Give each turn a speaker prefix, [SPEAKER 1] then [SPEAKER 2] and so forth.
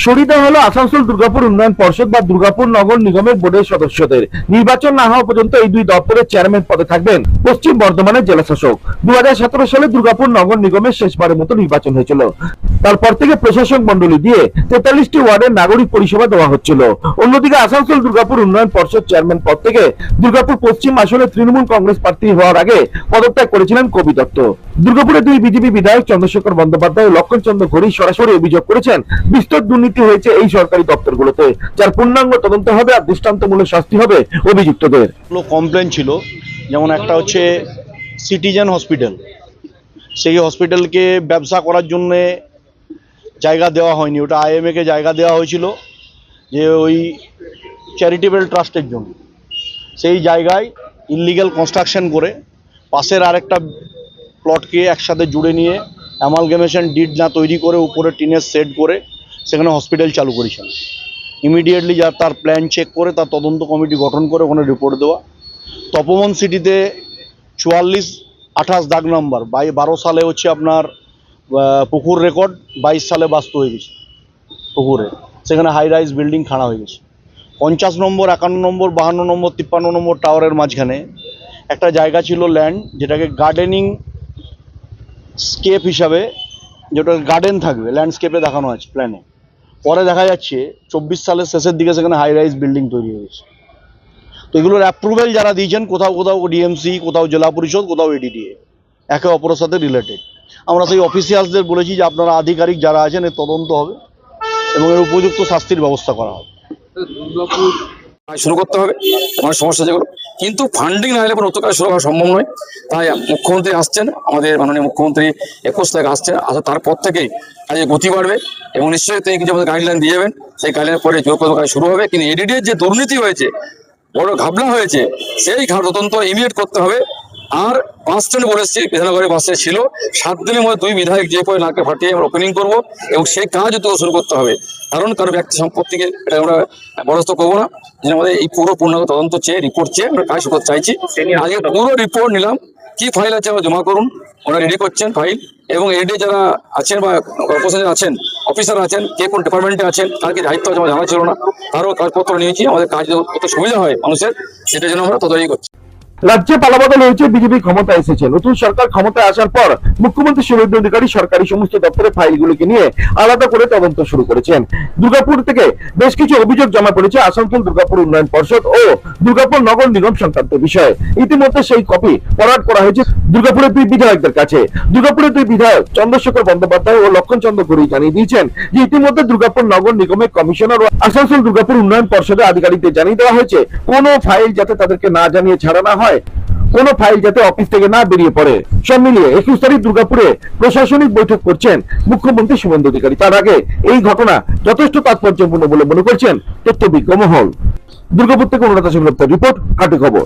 [SPEAKER 1] সরিয়ে দেওয়া হলো আসানসোল দুর্গাপুর উন্নয়ন পর্ষদ বা দুর্গাপুর নগর নিগমের বোর্ডের সদস্যদের। নির্বাচন না হওয়া পর্যন্ত এই দুই দপ্তরের চেয়ারম্যান পদে থাকবেন পশ্চিম বর্ধমানের জেলা শাসক। 2017 সালে দুর্গাপুর নগর নিগমের শেষবারের মতো নির্বাচন হয়েছিল। তারপর থেকে প্রশাসক মন্ডলী দিয়ে 43টি ওয়ার্ডের নাগরিক পরিষেবা দেওয়া হচ্ছিল। অন্যদিকে আসানসোল দুর্গাপুর উন্নয়ন পর্ষদ চেয়ারম্যান পদ থেকে দুর্গাপুর পশ্চিম আসনে তৃণমূল কংগ্রেস প্রার্থী হওয়ার আগে পদত্যাগ করেছিলেন কবি দত্ত। দুর্গাপুরে দুই বিজেপি বিধায়ক চন্দ্রশেখর বন্দ্যোপাধ্যায় ও লক্ষণ চন্দ্র ঘড়ি সরাসরি অভিযোগ করেছেন বিস্তর দুর্নীতি হয়েছে এই সরকারি দপ্তরগুলোতে, যার পূর্ণাঙ্গ তদন্ত হবে আর দৃষ্টান্তমূলক শাস্তি হবে অভিযুক্তদের।
[SPEAKER 2] কমপ্লেন ছিল, যেমন একটা হচ্ছে সিটিজেন হসপিটাল, সেই হসপিটালকে ব্যবসা করার জন্য জায়গা দেওয়া হয়নি। ওটা IMA কে জায়গা দেওয়া হয়েছিল যে ওই চ্যারিটেবল ট্রাস্টের জন্য। সেই জায়গায় ইললিগ্যাল কনস্ট্রাকশন করে পাশের আরেকটা প্লটকে একসাথে জুড়ে নিয়ে অ্যামালগামেশন ডিড না তৈরি করে উপরে টিনের সেট করে সেখানে হসপিটাল চালু করেছেন। ইমিডিয়েটলি যা তার প্ল্যান চেক করে তার তদন্ত কমিটি গঠন করে ওখানে রিপোর্ট দেওয়া। তপবন সিটিতে 4428 দাগ নম্বর 12 সালে হচ্ছে আপনার পুকুর রেকর্ড, 22 সালে বাস্তু হয়ে গেছে পুকুরে, সেখানে হাই রাইজ বিল্ডিং খাড়া হয়ে গেছে। 50 নম্বর 51 নম্বর 52 নম্বর 53 নম্বর টাওয়ারের মাঝখানে একটা জায়গা ছিল ল্যান্ড, যেটাকে গার্ডেনিং স্কেপ হিসাবে, যেটা গার্ডেন থাকবে ল্যান্ডস্কেপে দেখানো আছে প্ল্যানে। পরে দেখা যাচ্ছে 24 সালের শেষের দিকে সেখানে হাই রাইজ বিল্ডিং তৈরি হয়ে গেছে। তো এগুলোর অ্যাপ্রুভেল যারা দিয়েছেন কোথাও কোথাও ডিএমসি, কোথাও জেলা পরিষদ, কোথাও EDDA, একে অপরের সাথে রিলেটেড। আমরা সেই অফিসিয়ালসদের বলেছি যে আপনারা আধিকারিক যারা আছেন এর তদন্ত হবে এবং এর উপযুক্ত শাস্তির ব্যবস্থা করা হবে।
[SPEAKER 3] শুরু করতে হবে আমার সমস্যা যেগুলো, কিন্তু ফান্ডিং না হলে কোনো নতুন কাজ শুরু করা সম্ভব নয়। তাই মুখ্যমন্ত্রী আসছেন, আমাদের মাননীয় মুখ্যমন্ত্রী 21 তারিখ আসছেন, তারপর থেকেই কাজে গতি বাড়বে এবং নিশ্চয়ই তিনি কিছু আমাদের গাইডলাইন দিয়ে যাবেন। সেই গাইডলাইনের পরে জোরপূর্বক কাজ শুরু হবে। কিন্তু EDDA যে দুর্নীতি হয়েছে, বড় ঘাবলা হয়েছে, সেই তদন্ত ইমিডিয়েট করতে হবে। আর বাস স্ট্যান্ড বলেছি, বিধাননগরের বাস স্ট্যান্ড ছিল, 7 দিনের মধ্যে 2 বিধায়ক যে করে নাকে ফাটিয়ে আমরা ওপেনিং করবো এবং সেই কাজ তো শুরু করতে হবে। কারণ কারো ব্যক্তি সম্পত্তিকে এটা আমরা বরস্ত করবো না। আমাদের এই পুরো পূর্ণাঙ্গ তদন্ত চেয়ে রিপোর্ট চেয়ে আমরা কাজ শুরু করতে চাইছি। আজকে পুরো রিপোর্ট নিলাম, কি ফাইল আছে আমরা জমা করুন, ওরা রেডি করছেন ফাইল। এবং EDDA যারা আছেন বা কর্পোরেশনে আছেন, অফিসার আছেন, কে কোন ডিপার্টমেন্টে আছেন, তার কি দায়িত্ব আছে আমার জানা ছিল না, তারও কাগজপত্র নিয়েছি। আমাদের কাজ কত সুবিধা হয় মানুষের, সেটার জন্য আমরা তদারকি করছি।
[SPEAKER 1] রাজ্যে পালাবদল হয়েছে, বিজেপি ক্ষমতায় এসেছে। নতুন সরকার ক্ষমতায় আসার পর মুখ্যমন্ত্রী শুভেন্দু অধিকারী সরকারি সমস্ত দপ্তরের ফাইলগুলিকে নিয়ে আলাদা করে তদন্ত শুরু করেছেন। দুর্গাপুর থেকে বেশ কিছু অভিযোগ জমা পড়েছে আসানসোল দুর্গাপুর উন্নয়ন পর্ষদ ও দুর্গাপুর নগর নিগম সংক্রান্ত বিষয়ে। ইতিমধ্যে সেই কপি ফরওয়ার্ড করা হয়েছে দুর্গাপুরের 2 বিধায়কদের কাছে। দুর্গাপুরের 2 বিধায়ক চন্দ্রশেখর বন্দ্যোপাধ্যায় ও লক্ষণ চন্দ্র ঘড়ি জানিয়ে দিয়েছেন যে ইতিমধ্যে দুর্গাপুর নগর নিগমের কমিশনার ও আসানসোল দুর্গাপুর উন্নয়ন পর্ষদের আধিকারিকদের জানিয়ে দেওয়া হয়েছে কোনো ফাইল যাতে তাদেরকে না জানিয়ে ছাড়া না হয়, কোনো ফাইল যাতে অফিস থেকে না বেরিয়ে পড়ে। সব মিলিয়ে 21 তারিখ দুর্গাপুরে প্রশাসনিক বৈঠক করছেন মুখ্যমন্ত্রী শুভেন্দু অধিকারী। তার আগে এই ঘটনা যথেষ্ট তাৎপর্যপূর্ণ বলে মনে করছেন তথ্যবিজ্ঞ মহল। দুর্গাপুর থেকে অনুরাধা সেনগুপ্তের রিপোর্ট, হাটে খবর।